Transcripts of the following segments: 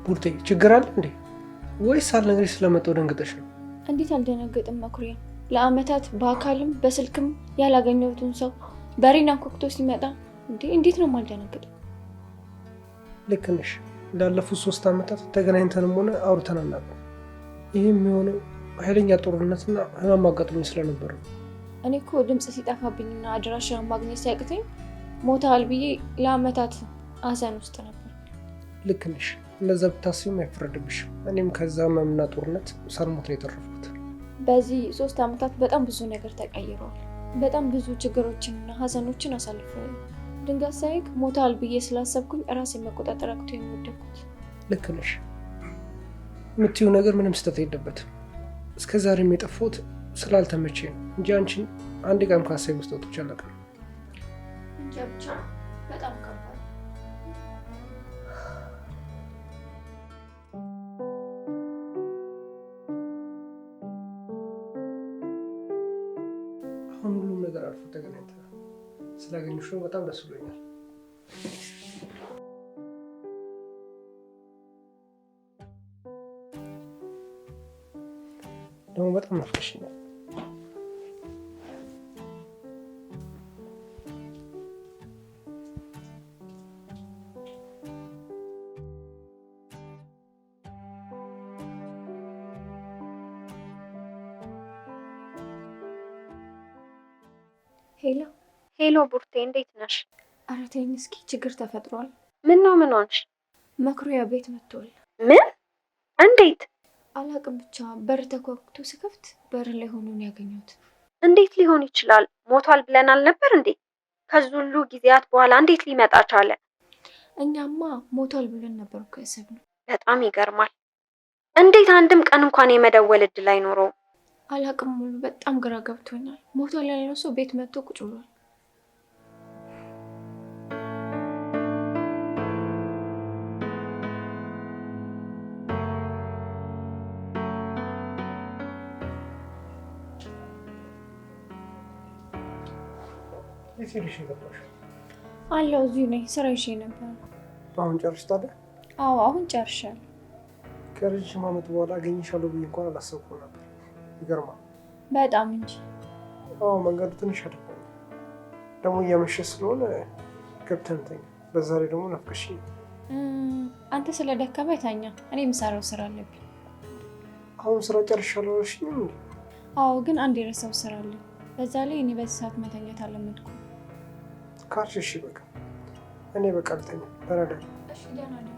ቡርቴ ችግር አለ እንዴ? ወይስ አልነግርሽ ስለመጣሁ ደንግጠሽ ነው? እንዴት አልደነገጥም መኩሪያ? ለአመታት በአካልም በስልክም ያላገኘሁትን ሰው በሬን አንኳኩቶ ሲመጣ እንዴት ነው የማልደነግጠው? ልክ ነሽ። ላለፉት 3 ዓመታት ተገናኝተንም ሆነ አውርተን አናውቅም። ይህ የሚሆነው ኃይለኛ ጦርነትና ህመም አጋጥሞኝ ስለነበር ነው። እኔ እኮ ድምፅ ሲጠፋብኝና አድራሻ ማግኘት ሲያቅተኝ ሞታል ብዬ ለአመታት አዘን ውስጥ ነበር። ልክ ነሽ። እንደዛ ብታስቢም አይፈረድብሽም። እኔም ከዛ ህመምና ጦርነት ሳልሞት ነው የተረፍኩት። በዚህ 3 ዓመታት በጣም ብዙ ነገር ተቀይረዋል። በጣም ብዙ ችግሮችንና ሀዘኖችን አሳልፈዋል። ድንገት ሳይክ ሞታል ብዬ ስላሰብኩኝ ራሴን መቆጣጠር አቅቶ የወደኩት። ልክ ነሽ። የምትይው ነገር ምንም ስህተት የለበትም። እስከ ዛሬም የጠፋሁት ስላልተመቼ ነው እንጂ አንቺን አንድ ቀን ከሀሳቤ ውስጥ ወጥቼ አላውቅም። እንጃ ብቻ በጣም ከባድ። አሁን ሁሉም ነገር አልፎ ተገናኝተናል። ስላገኘሁሽ ነው በጣም ደስ ብሎኛል። ደግሞ በጣም ናፍቀሽኛል። ሄሎ ቡርቴ፣ እንዴት ነሽ? ኧረ ተይኝ እስኪ፣ ችግር ተፈጥሯል። ምን ነው? ምን ሆንሽ? መኩሪያ ቤት መጥቷል። ምን? እንዴት? አላቅም፣ ብቻ በር ተኳኩቶ ስከፍት በር ላይ ሆኖ ነው ያገኘሁት። እንዴት ሊሆን ይችላል? ሞቷል ብለን አልነበር እንዴ? ከዚህ ሁሉ ጊዜያት በኋላ እንዴት ሊመጣ ቻለ? እኛማ ሞቷል ብለን ነበር እኮ ያሰብነው። በጣም ይገርማል። እንዴት አንድም ቀን እንኳን የመደወል እድል አይኖረውም? አላቅም፣ ሙሉ በጣም ግራ ገብቶኛል። ሞቷል ያለው ሰው ቤት መጥቶ ቁጭ ብሏል። የት ሄደሽ የገባሽ? አለው እዚሁ ነኝ። ስራ ይዤ ነበር። አሁን ጨርሽ ታዲያ? አዎ አሁን ጨርሻለሁ። ከረጅም ዓመት በኋላ አገኝሻለሁ ብዬ እንኳን አላሰብኩም ነበር። ይገርማል። በጣም እንጂ። አዎ መንገዱ ትንሽ አደባኝ። ደግሞ እያመሸ ስለሆነ ገብተን እንተኛ። በዛ ላይ ደግሞ ናፍቀሽኝ። አንተ ስለደከመህ ተኛ፣ እኔ የምሰራው ስራ አለብኝ። አሁን ስራ ጨርሻለሁ አልሽኝም እንዴ? አዎ ግን አንድ የረሳው ስራ አለ። በዛ ላይ እኔ በዚህ ሰዓት መተኛት አለመድኩም። ካልሽ እሺ በቃ እኔ በቃ ልተኛ። ተረዳ። እሺ ደህና ነኝ።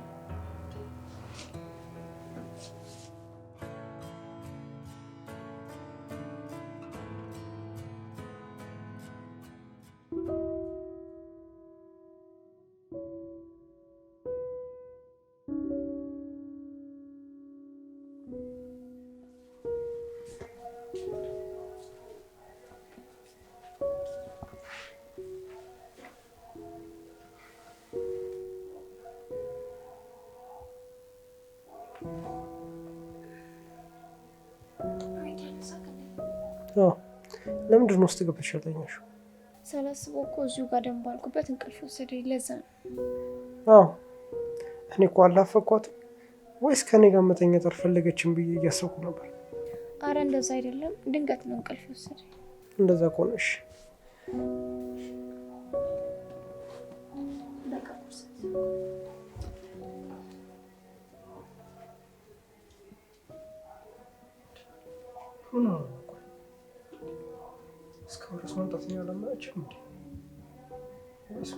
ለምንድን ነው ውስጥ ገብተሽ ያልተኛሽው? ሳላስበው እኮ እዚሁ ጋር ደም ባልኩበት እንቅልፍ ወሰደኝ። ለዛ ነው። አዎ እኔ እኮ አላፈኳትም ወይስ ከኔ ጋር መተኛት አልፈለገችም ብዬ እያሰብኩ ነበር። አረ እንደዛ አይደለም፣ ድንገት ነው እንቅልፍ ወሰደኝ። እንደዛ ከሆነሽ እስካሁን ድረስ መምጣትኛ ለማችም እንዴ? ወይስ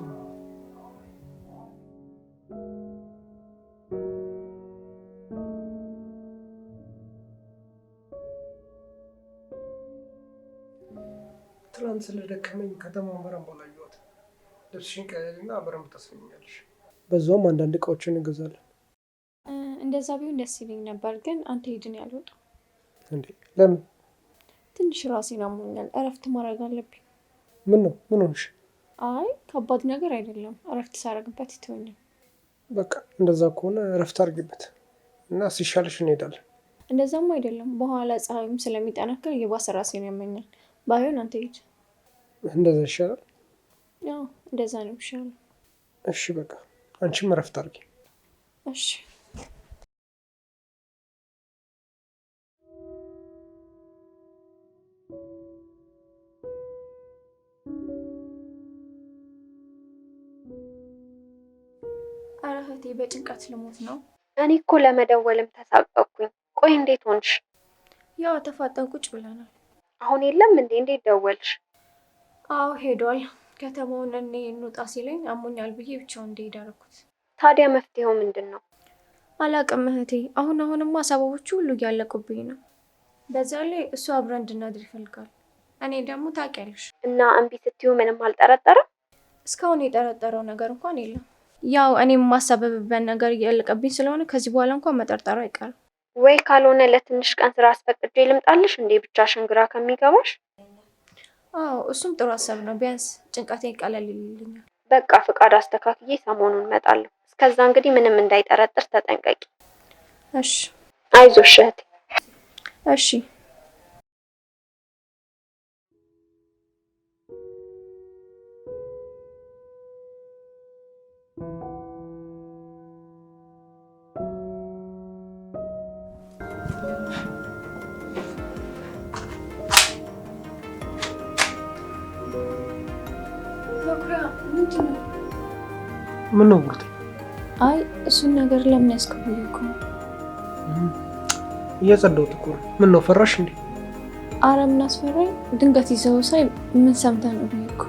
ትናንት ስለደከመኝ ከተማውን በረንብ አላየኋትም። ልብስሽን ቀይሪና በረንብ ታስፈኛለሽ። በዛውም አንዳንድ እቃዎችን እንገዛለን። እንደዛ ቢሆን ደስ ይለኝ ነበር፣ ግን አንተ ሂድን ያልወጣው እንዴ? ለምን? ትንሽ ራሴን አሞኛል። እረፍት ማድረግ አለብኝ። ምን ነው? ምን ሆንሽ? አይ ከባድ ነገር አይደለም። እረፍት ሳረግበት ይተወኛል። በቃ እንደዛ ከሆነ እረፍት አድርጊበት እና ሲሻልሽ እንሄዳለን። እንደዛም አይደለም፣ በኋላ ፀሐይም ስለሚጠነክር የባሰ ራሴን ያመኛል። ባይሆን አንተ ሂድ። እንደዛ ይሻላል? ያው እንደዛ ነው ይሻላል። እሺ በቃ አንቺም እረፍት አድርጊ። እሺ እህቴ በጭንቀት ልሞት ነው። እኔ እኮ ለመደወልም ተሳቀቅኩኝ። ቆይ እንዴት ሆንሽ? ያው ተፋጠን ቁጭ ብለናል። አሁን የለም እንዴ? እንዴት ደወልሽ? አዎ ሄዷል። ከተማውን እኔ እንውጣ ሲለኝ አሞኛል ብዬ ብቻውን እንደሄድ አደረኩት። ታዲያ መፍትሄው ምንድን ነው? አላቅም እህቴ። አሁንማ ሰበቦቹ ሁሉ እያለቁብኝ ነው። በዛ ላይ እሱ አብረን እንድናድር ይፈልጋል። እኔ ደግሞ ታውቂያለሽ። እና እምቢ ስትዩ ምንም አልጠረጠረም? እስካሁን የጠረጠረው ነገር እንኳን የለም። ያው እኔ የማሳበብበት ነገር እያለቀብኝ ስለሆነ ከዚህ በኋላ እንኳን መጠርጠሩ አይቀርም። ወይ ካልሆነ ለትንሽ ቀን ስራ አስፈቅጄ ልምጣልሽ እንዴ? ብቻሽን ግራ ከሚገባሽ። አዎ እሱም ጥሩ ሀሳብ ነው። ቢያንስ ጭንቀቴን ቀለል ይልልኛል። በቃ ፍቃድ አስተካክዬ ሰሞኑን እመጣለሁ። እስከዛ እንግዲህ ምንም እንዳይጠረጥር ተጠንቀቂ። እሺ። አይዞሽ እህቴ። እሺ። ምን ነው ብሩክ? አይ እሱን ነገር ለምን ያስከብኝ እኮ እያጸዳሁት እኮ ነው። ምን ነው ፈራሽ እንዴ? አረ ምን አስፈራኝ? ድንገት ይዘው ሳይ ምን ሰምተህ ነው ብዬ እኮ።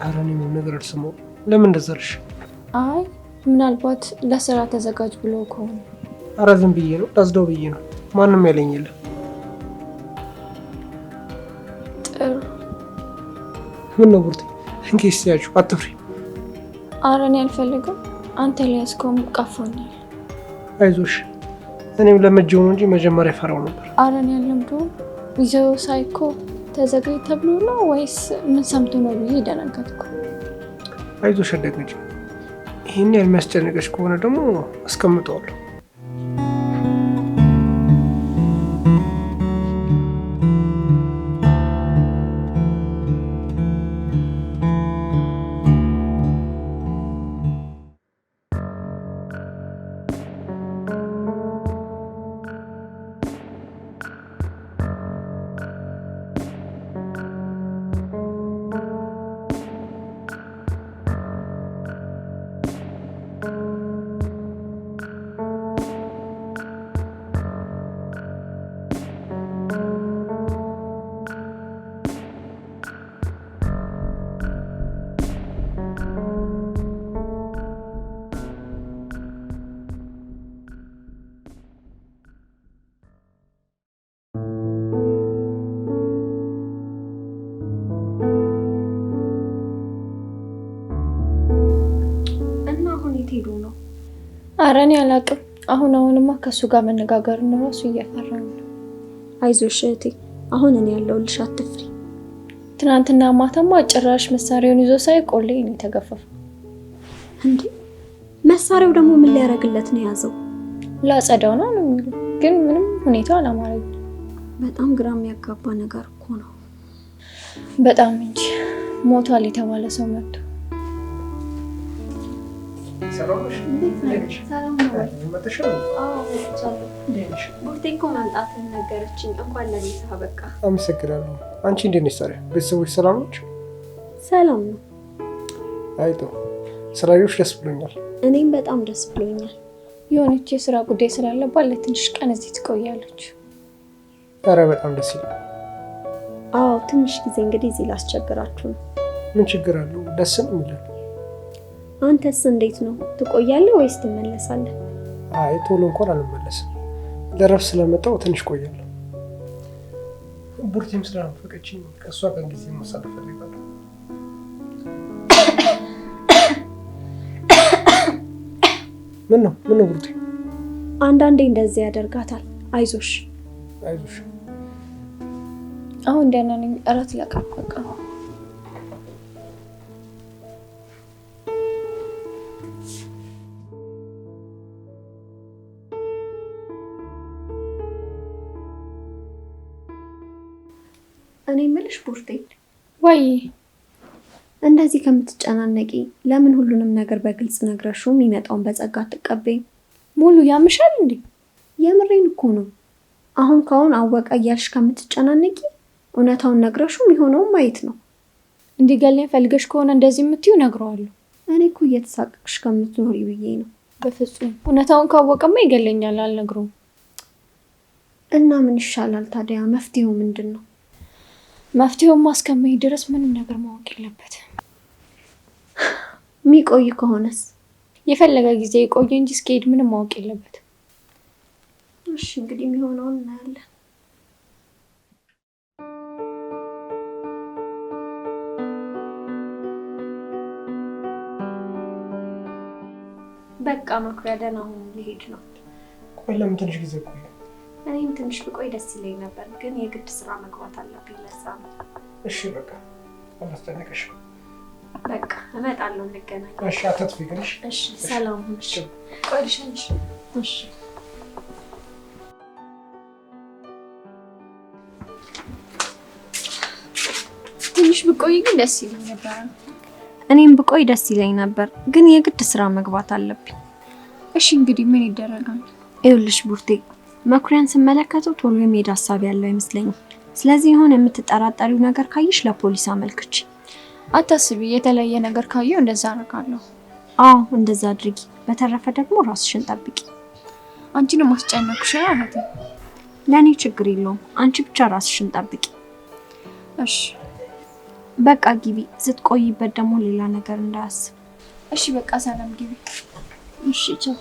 አረ እኔ ምንም ነገር አልሰማሁም። ለምን እንደዛ አልሽ? አይ ምናልባት ለስራ ተዘጋጅ ብሎ ከሆነ። አረ ዝም ብዬ ነው፣ ላጽዳው ብዬ ነው። ማንም ያለኝ የለም። ጥሩ። ምን ነው ብሩክ? እንኪስ ያጁ አትፍሪ። አረ እኔ አልፈልግም። አንተ ላይ ያስቆም ቀፎኛል። አይዞሽ፣ እኔም ለመጀው ነው እንጂ መጀመሪያ ፈራው ነበር። አረ እኔ አልለምደውም። ይዘው ሳይኮ ተዘጋጅ ተብሎ ነው ወይስ ምን ሰምቶ ነው ብዬ ደነገጥኩ። አይዞሽ አደገች። ይሄን የሚያስጨንቀሽ ከሆነ ደግሞ አስቀምጠዋለሁ። ሄዶ ነው? አረ እኔ አላውቅም። አሁንማ ከሱ ጋር መነጋገር ነው ራሱ እየፈራኝ ነው። አይዞሽ እህቴ፣ አሁን እኔ ያለሁልሽ፣ አትፍሪ። ትናንትና ማታማ ጭራሽ መሳሪያውን ይዞ ሳይ ቆሌ ነው የተገፈፈው። እንዴ መሳሪያው ደግሞ ምን ሊያደርግለት ነው የያዘው? ላጸዳው ነው የሚሉ ግን ምንም ሁኔታው አላማረኝ። በጣም ግራ የሚያጋባ ነገር እኮ ነው። በጣም እንጂ ሞቷል የተባለ ሰው መጥቶ ቡርቴ እኮ መምጣትን ነገረችኝ። እንኳን ለቤት አበቃ። አመሰግናለሁ። አንቺ እንዴት ነሽ? ታዲያ ቤተሰቦች ሰላም ናቸው? ሰላም ነው። አይቶ ስራዮች ደስ ብሎኛል። እኔም በጣም ደስ ብሎኛል። የሆነች የስራ ጉዳይ ስላለባት ለትንሽ ቀን እዚህ ትቆያለች። ኧረ በጣም ደስ ይላል። አዎ ትንሽ ጊዜ እንግዲህ እዚህ ላስቸግራችሁ ነው። ምን ችግር አለው? ደስ ነው የሚለን። አንተስ እንዴት ነው? ትቆያለህ ወይስ ትመለሳለህ? አይ ቶሎ እንኳን አልመለስም። ለረፍት ስለመጣሁ ትንሽ ቆያለሁ። ቡርቴም ስለናፈቀችኝ ከእሷ ጋር ጊዜ ማሳለፍ ፈልጋለሁ። ምን ነው ቡርቴ? አንዳንዴ እንደዚህ ያደርጋታል። አይዞሽ አይዞሽ። አሁን ደህና ነኝ። እራት ለቀቀቀ። እኔ የምልሽ ቡርቴ፣ ወይ እንደዚህ ከምትጨናነቂ ለምን ሁሉንም ነገር በግልጽ ነግረሽው የሚመጣውን በጸጋ አትቀበይም? ሙሉ ያምሻል እንዴ? የምሬን እኮ ነው። አሁን ካሁን አወቀ እያልሽ ከምትጨናነቂ እውነታውን ነግረሽው የሚሆነውን ማየት ነው። እንዲገለኝ ፈልገሽ ከሆነ እንደዚህ የምትዩ ነግረዋለሁ። እኔ እኮ እየተሳቀቅሽ ከምትኖሪ ብዬ ነው። በፍጹም እውነታውን ካወቀማ ይገለኛል፣ አልነግረውም። እና ምን ይሻላል ታዲያ? መፍትሄው ምንድን ነው? መፍትሄውማ እስከሚሄድ ድረስ ምንም ነገር ማወቅ የለበትም። የሚቆይ ከሆነስ? የፈለገ ጊዜ የቆየ እንጂ እስከሄድ ምንም ማወቅ የለበትም። እሺ እንግዲህ የሚሆነውን እናያለን። በቃ መኩሪያ ደህና ሁን፣ ልሄድ ነው። ቆይ ለምን ትንሽ ጊዜ ቆይ? እኔም ትንሽ ብቆይ ደስ ይለኝ ነበር፣ ግን የግድ ስራ መግባት አለብኝ፣ ለዛ ነው። እሺ በቃ አላስጨነቀሽ። በቃ እመጣለሁ፣ እንገናኝ። እሺ አትጥፊ ግን። እሺ ሰላም ሁን። እሺ ቆይ ልሸኝሽ። እሺ ትንሽ ብቆይ ግን ደስ ይለኝ ነበር። እኔም ብቆይ ደስ ይለኝ ነበር፣ ግን የግድ ስራ መግባት አለብኝ። እሺ እንግዲህ ምን ይደረጋል? ይኸውልሽ ቡርቴ፣ መኩሪያን ስመለከተው ቶሎ የመሄድ ሀሳብ ያለው አይመስለኝም። ስለዚህ የሆነ የምትጠራጠሪው ነገር ካየሽ ለፖሊስ አመልክች። አታስቢ፣ የተለየ ነገር ካየው እንደዛ አደርጋለሁ። አዎ እንደዛ አድርጊ። በተረፈ ደግሞ ራስሽን ጠብቂ። አንቺንም አስጨነቅሽ እህቴ። ለእኔ ችግር የለውም፣ አንቺ ብቻ ራስሽን ጠብቂ። እሺ በቃ ግቢ። ስትቆይበት ደግሞ ሌላ ነገር እንዳያስብ። እሺ በቃ ሰላም ግቢ። እሺ ቻው።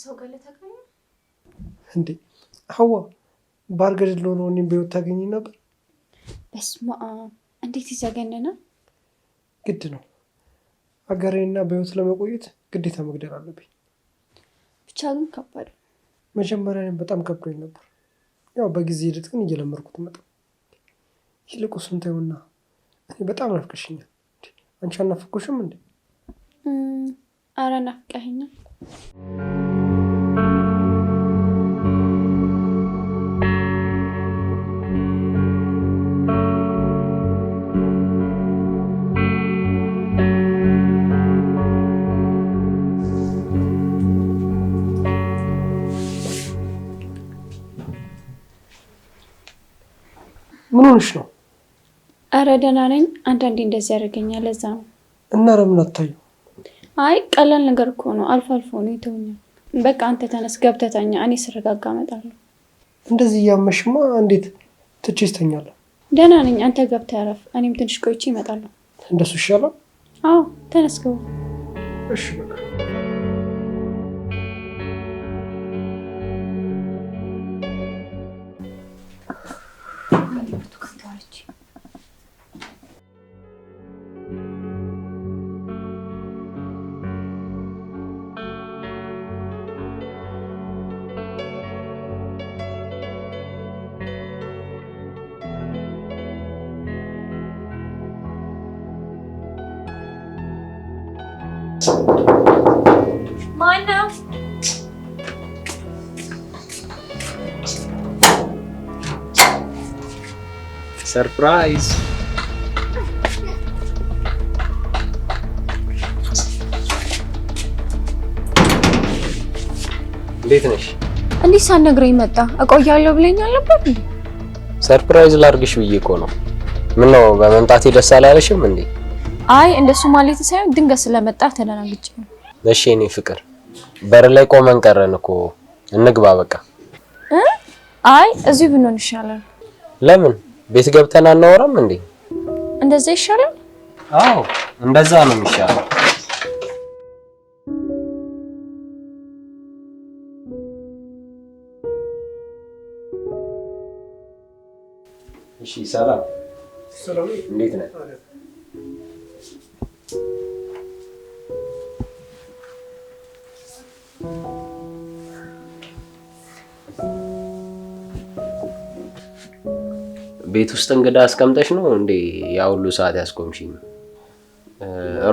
ሰው ጋር ለተገኘ እንዴ ሀዋ ባርገድል ሆኖ እኔም በህይወት ታገኝ ነበር። በስመ አብ እንዴት ይዘገነና። ግድ ነው ሀገሬና በህይወት ለመቆየት ግዴታ መግደል አለብኝ። ብቻ ግን ከባድ። መጀመሪያ እኔም በጣም ከብዶኝ ነበር። ያው በጊዜ ሂደት ግን እየለመድኩት መጣ። ይልቁንም ተይውና እኔ በጣም ናፍቀሽኛል። አንቺ አልናፈኩሽም እንዴ? ኧረ ናፍቀኸኛል። ምን ሆነሽ ነው? ኧረ ደህና ነኝ። አንዳንዴ እንደዚህ ያደርገኛል፣ ለዛ ነው። እና ለምን አታዩ? አይ ቀላል ነገር እኮ ነው፣ አልፎ አልፎ ነው የተውኛል። በቃ አንተ ተነስ ገብተህ ተኛ፣ እኔ ስረጋጋ እመጣለሁ። እንደዚህ እያመሽማ እንዴት ትቼሽ ተኛለሁ? ደህና ነኝ፣ አንተ ገብተህ አረፍ፣ እኔም ትንሽ ቆይቼ እመጣለሁ። እንደሱ ይሻላል? አዎ ተነስ ገቡ። እሺ በቃ ማነው? ሰርፕራይዝ! እንዴት ነሽ? እንዴት ሳትነግረኝ መጣ? እቆያለሁ ብለኝ አልነበር እንዴ? ሰርፕራይዝ ላድርግሽ ብዬ እኮ ነው። ምነው በመምጣቴ ደስ አላለሽም እንዴ? አይ እንደሱ ማለት ሳይሆን ድንገት ስለመጣ ተደናግጬ ነው። እሺ የኔ ፍቅር፣ በር ላይ ቆመን ቀረን እኮ። እንግባ በቃ። አይ እዚሁ ብንሆን ይሻላል። ለምን? ቤት ገብተን አናወራም እንዴ? እንደዛ ይሻላል? አዎ እንደዛ ነው የሚሻለው። እሺ ሰላም። ሰላም እንዴት ነህ? ቤት ውስጥ እንግዳ አስቀምጠሽ ነው እንዴ ያ ሁሉ ሰዓት ያስቆምሽኝ?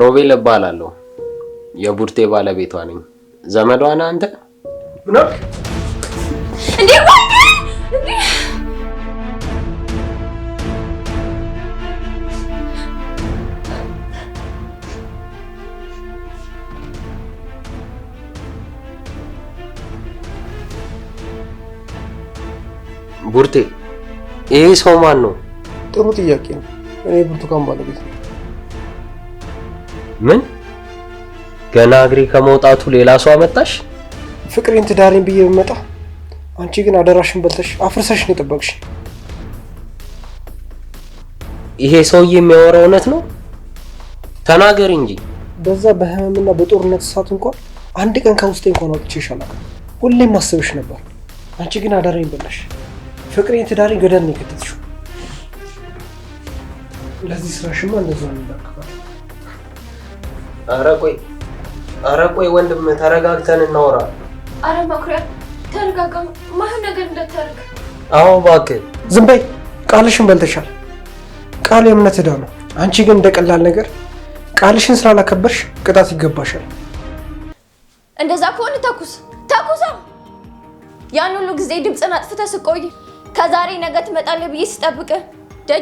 ሮቤል እባላለሁ። የቡርቴ ባለቤቷ ነኝ። ዘመዷ ነህ አንተ? ምን አልክ እንዴ? ቡርቴ፣ ይሄ ሰው ማን ነው? ጥሩ ጥያቄ ነው። እኔ ብርቱካን ባለቤት ነው። ምን? ገና እግሬ ከመውጣቱ ሌላ ሰው አመጣሽ? ፍቅሬን ትዳሬን ብዬ ብመጣ አንቺ ግን አደራሽን በልተሽ አፍርሰሽ ነው የጠበቅሽ። ይሄ ሰውዬ የሚያወራው እውነት ነው? ተናገር እንጂ። በዛ በህመምና በጦርነት ሰዓት እንኳን አንድ ቀን ከውስጤ እንኳን አውጥቼሽ አላውቅም። ሁሌም ማሰብሽ ነበር። አንቺ ግን አደራዬን በላሽ። ፍቅሬን ትዳሬን ገደል ነው የከተትሽው። ለዚህ ስራሽማ እንደዛ ነው የሚላክባል። ኧረ ቆይ ወንድም ተረጋግተን እናወራ። አረ መኩሪያ ተረጋጋ። ማህን ነገር እንዳታረግ። አዎ እባክህ ዝም በይ። ቃልሽን በልተሻል። ቃል የእምነት ዕዳ ነው። አንቺ ግን እንደቀላል ነገር ቃልሽን ስላላከበርሽ ቅጣት ይገባሻል። እንደዛ ከሆነ ተኩሳ። ያን ሁሉ ጊዜ ድምፅን አጥፍተህ ስቆይ ከዛሬ ነገ ትመጣለህ ብዬ ስጠብቅ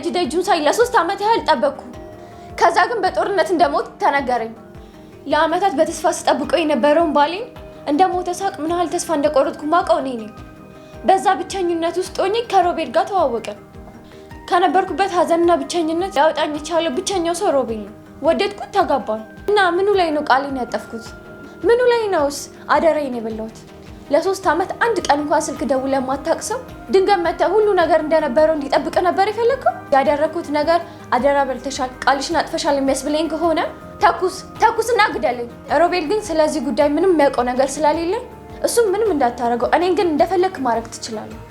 ደጁን ሳይ ለ3 ዓመት ያህል ጠበቅኩ። ከዛ ግን በጦርነት እንደሞት ተነገረኝ። ለአመታት በተስፋ ስጠብቀው የነበረውን ባሌን እንደሞተ ሳቅ ምን ያህል ተስፋ እንደቆረጥኩ ማውቀው እኔ ነኝ። በዛ ብቸኝነት ውስጥ ሆኜ ከሮቤል ጋር ተዋወቅን። ከነበርኩበት ሀዘንና ብቸኝነት ያወጣኝ የቻለው ብቸኛው ሰው ሮቤል ነው። ወደድኩት፣ ተጋባን እና ምኑ ላይ ነው ቃሌን ያጠፍኩት? ምኑ ላይ ነውስ አደራዬን የበላሁት? ለ3 ዓመት አንድ ቀን እንኳን ስልክ ደውለህ የማታውቅ ሰው ድንገት መተህ ሁሉ ነገር እንደነበረው እንዲጠብቅ ነበር የፈለግከው? ያደረኩት ነገር አደራ በልተሻል፣ ቃልሽን አጥፈሻል የሚያስብለኝ ከሆነ ተኩስና ግደለኝ። ሮቤል ግን ስለዚህ ጉዳይ ምንም የሚያውቀው ነገር ስለሌለ እሱም ምንም እንዳታረገው፣ እኔን ግን እንደፈለግክ ማድረግ ትችላለህ።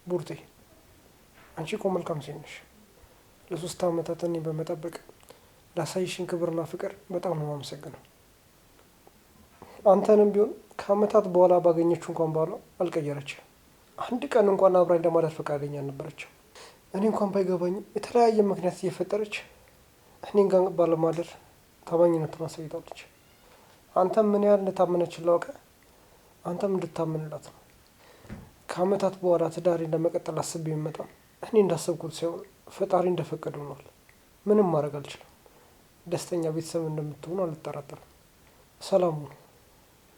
ቡርቴ፣ አንቺ እኮ መልካም ሴት ነሽ። ለ3 ዓመታት እኔን በመጠበቅ ላሳይሽን ክብርና ፍቅር በጣም ነው የማመሰግነው። አንተንም ቢሆን ከዓመታት በኋላ ባገኘችው እንኳን ባሏ አልቀየረችም። አንድ ቀን እንኳን አብራኝ ለማደር ፈቃደኛ አልነበረችም። እኔ እንኳን ባይገባኝም የተለያየ ምክንያት እየፈጠረች እኔን ጋር ባለማደር ታማኝነቱን አሳይታለች። አንተም ምን ያህል እንደታመነችል ላውቀ አንተም እንድታመንላት ነው። ከዓመታት በኋላ ትዳሬን ለመቀጠል አስቤ ብመጣ እኔ እንዳሰብኩት ሳይሆን ፈጣሪ እንደፈቀደው ሆኗል። ምንም ማድረግ አልችልም። ደስተኛ ቤተሰብ እንደምትሆኑ አልጠራጠርም። ሰላም ሁኑ።